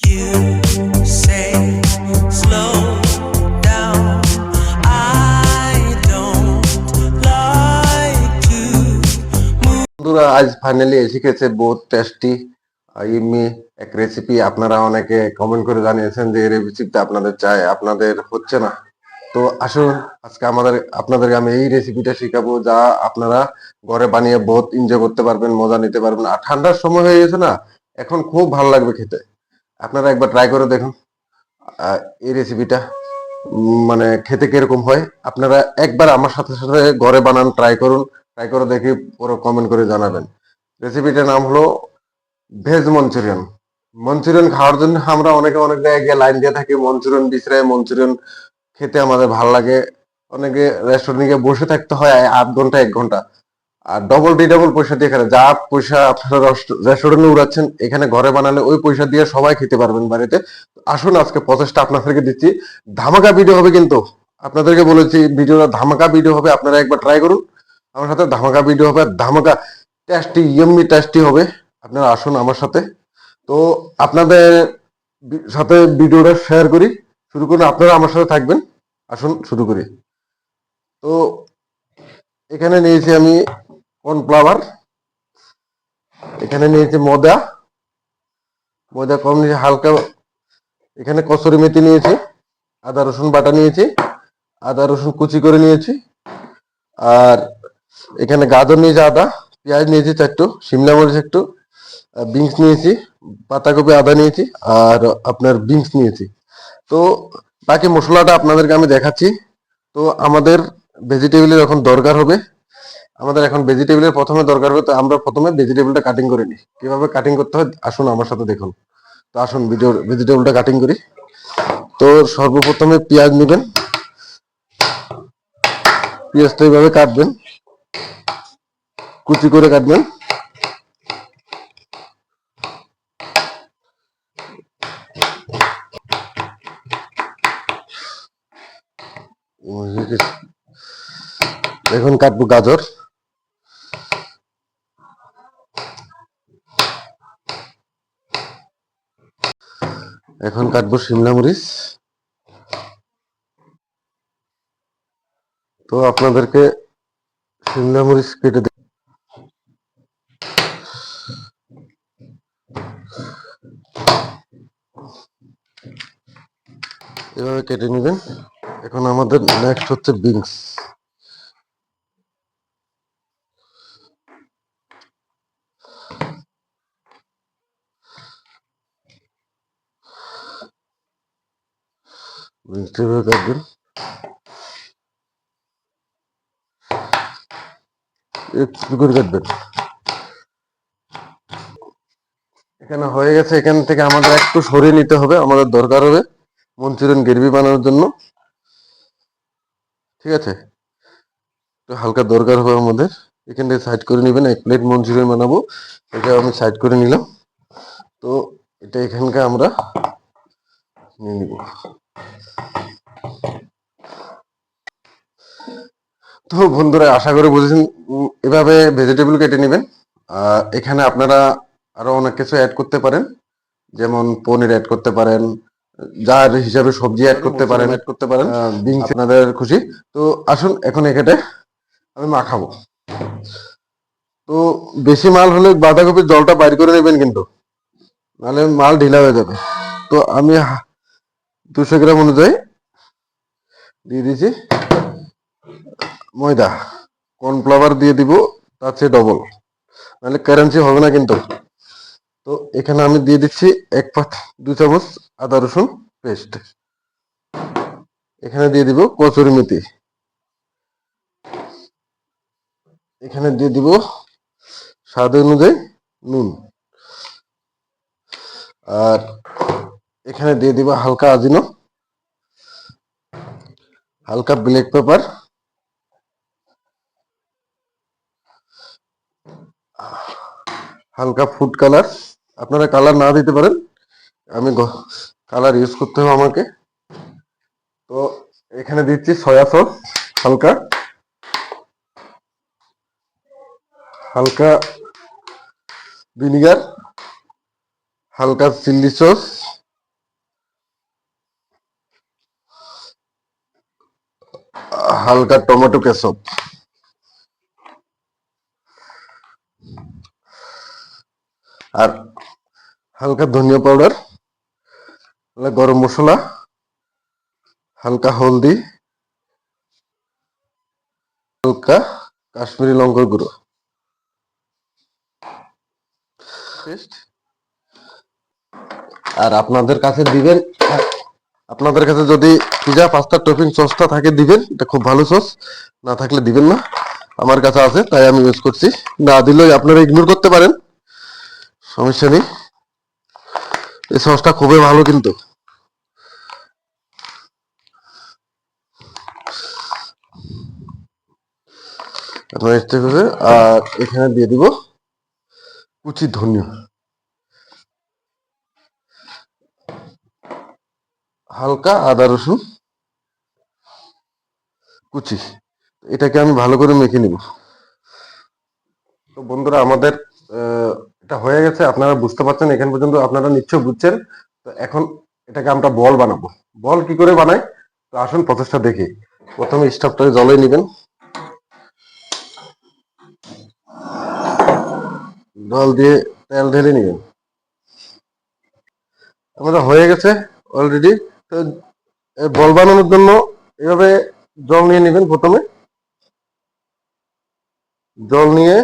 You say slow down. I don't like to move. বন্ধুরা আজ finally এসে গেছে বহুত টেস্টি ইমি এক রেসিপি। আপনারা অনেকে কমেন্ট করে জানিয়েছেন যে এই রেসিপিটা আপনাদের চাই, আপনাদের হচ্ছে না। তো আসুন আজকে আপনাদেরকে আমি এই রেসিপিটা শিখাবো, যা আপনারা ঘরে বানিয়ে বহুত এনজয় করতে পারবেন, মজা নিতে পারবেন। আর ঠান্ডার সময় হয়ে গেছে না, এখন খুব ভালো লাগবে খেতে। আপনারা একবার ট্রাই করে দেখুন এই রেসিপিটা মানে খেতে কিরকম হয়। আপনারা একবার আমার সাথে সাথে ঘরে বানান, ট্রাই করুন, ট্রাই করে দেখি পুরো কমেন্ট করে জানাবেন। রেসিপিটার নাম হলো ভেজ মঞ্চুরিয়ান। মঞ্চুরিয়ান খাওয়ার জন্য আমরা অনেকে অনেক জায়গায় গিয়ে লাইন দিয়ে থাকি, মঞ্চুরিয়ান বিশ্রায় মঞ্চুরিয়ান খেতে আমাদের ভাল লাগে। অনেকে রেস্টুরেন্টে গিয়ে বসে থাকতে হয় 8 ঘন্টা 1 ঘন্টা, আর ডবল ডিডবল পয়সা দিয়ে এখানে যা পয়সা আপনারা রেস্টুরেন্টে উড়াচ্ছেন, এখানে ঘরে বানালে ওই পয়সা দিয়ে সবাই খেতে পারবেন বাড়িতে। আসুন আজকে প্রচেষ্টা আপনাদেরকে দিচ্ছি, ধামাকা ভিডিও হবে কিন্তু। আপনাদেরকে বলেছি ভিডিওটা ধামাকা ভিডিও হবে, আপনারা একবার ট্রাই করুন আমার সাথে। ধামাকা ভিডিও হবে, ধামাকা টেস্টি ইয়ম্মি টেস্টি হবে। আপনারা আসুন আমার সাথে। তো আপনাদের সাথে ভিডিওটা শেয়ার করি, শুরু করুন। আপনারা আমার সাথে থাকবেন, আসুন শুরু করি। তো এখানে নিয়েছি আমি কর্নফ্লাওয়ার, এখানে নিয়েছি ময়দা, ময়দা কম নিয়েছি হালকা। এখানে কসুরি মেথি নিয়েছি, আদা রসুন বাটা নিয়েছি, আদা রসুন কুচি করে নিয়েছি। আর এখানে গাজর নিয়েছি আদা, পেঁয়াজ নিয়েছি 4টো, শিমলা মরিচ একটু, বিনস নিয়েছি, পাতাকপি আদা নিয়েছি, আর আপনার বিনস নিয়েছি। তো বাকি মশলাটা আপনাদেরকে আমি দেখাচ্ছি। তো আমাদের ভেজিটেবলের এখন দরকার হবে, আমাদের এখন ভেজিটেবলের প্রথমে দরকার হবে। তো আমরা প্রথমে ভেজিটেবলটা কাটিং করে নিই, কিভাবে কাটিং করতে হয় আসুন আমার সাথে দেখুন। তো আসুন ভেজিটেবলটা কাটিং করি। তো সর্বপ্রথমে পেঁয়াজ নেবেন, পেঁয়াজটা এইভাবে কাটবেন, কুচি করে কাটবেন। এখন কাটবো গাজর, এখন কাটবো শিমলা মরিচ। তো আপনাদেরকে শিমলা মরিচ কেটে এভাবে কেটে নেবেন। এখন আমাদের নেক্সট হচ্ছে বিনস। বিনসটা এভাবে কাটবেন, একটু করে কাটবেন। এখানে হয়ে গেছে, এখান থেকে আমাদের একটু সরিয়ে নিতে হবে, আমাদের দরকার হবে মঞ্চুরিয়ান গ্রেভি বানানোর জন্য। ঠিক আছে, একটু হালকা দরকার হবে আমাদের। এখান থেকে সাইড করে নেবেন, 1 প্লেট মঞ্চুরিয়ান বানাবো, এটা আমি সাইড করে নিলাম। তো এটা এখানকে আমরা নিয়ে নিব। তো বন্ধুরা আশা করে বুঝেছেন, এভাবে ভেজিটেবল কেটে নেবেন। এখানে আপনারা আরো অনেক কিছু অ্যাড করতে পারেন, যেমন পনির অ্যাড করতে পারেন, যার হিসাবে সবজি অ্যাড করতে পারেন, বিনস আপনাদের খুশি। তো আসুন এখন এখানে আমি মাখাবো। তো বেশি মাল হলে বাঁধাকপির জলটা বাইর করে নেবেন কিন্তু, নাহলে মাল ঢিলা হয়ে যাবে। তো আমি 200 গ্রাম অনুযায়ী দিয়ে দিয়েছি ময়দা, কর্নফ্লাওয়ার দিয়ে দিব তার চেয়ে ডবল, নাহলে কারেন্সি হবে না কিন্তু। তো এখানে আমি দিয়ে দিচ্ছি 2 চামচ আদা রসুন পেস্ট, এখানে দিয়ে দিব কসুরি মেথি, এখানে দিয়ে দিব স্বাদ অনুযায়ী নুন, আর এখানে দিয়ে দিব হালকা আজিনো, হালকা ব্ল্যাক পেপার, হালকা ফুড কালার। আপনারা কালার না দিতে পারেন, আমি কালার ইউজ করতে হবে আমাকে। তো এখানে দিচ্ছি সয়া সস, হালকা হালকা ভিনিগার, হালকা চিলি সস, হালকা টমেটো কেচাপ, আর হালকা ধনিয়া পাউডার, গরম মশলা, হালকা হলদি, হালকা কাশ্মীরি লঙ্কার গুঁড়ো পেস্ট। আর আপনাদের কাছে দিবেন, আপনাদের কাছে যদি পিজা পাস্তা টপিং সসটা থাকে দিবেন, এটা খুব ভালো সস, না থাকলে দিবেন না। আমার কাছে আছে তাই আমি ইউজ করছি, না দিলেও আপনারা ইগনোর করতে পারেন, সমস্যা নেই। এই সসটা খুবই ভালো কিন্তু। আপনারা ইচ্ছে করে, আর এখানে দিয়ে দিব কুচি ধনিয়া, হালকা আদা রসুন কুচি। এটাকে আমি ভালো করে মেখে নিব। তো বন্ধুরা আমাদের এটা হয়ে গেছে, আপনারা বুঝতে পারছেন এখান পর্যন্ত, আপনারা নিশ্চয় বুঝছেন। তো এখন এটাকে আমরা বল বানাবো। বল কি করে বানাই, তো আসুন প্রসেসটা দেখি। প্রথমে স্টোভটাকে জ্বলে নেবেন, জল দিয়ে তেল ঢেলে নেবেন। আমাদের হয়ে গেছে অলরেডি। তো বল বানানোর জন্য এভাবে জল নিয়ে নেবেন। প্রথমে জল নিয়ে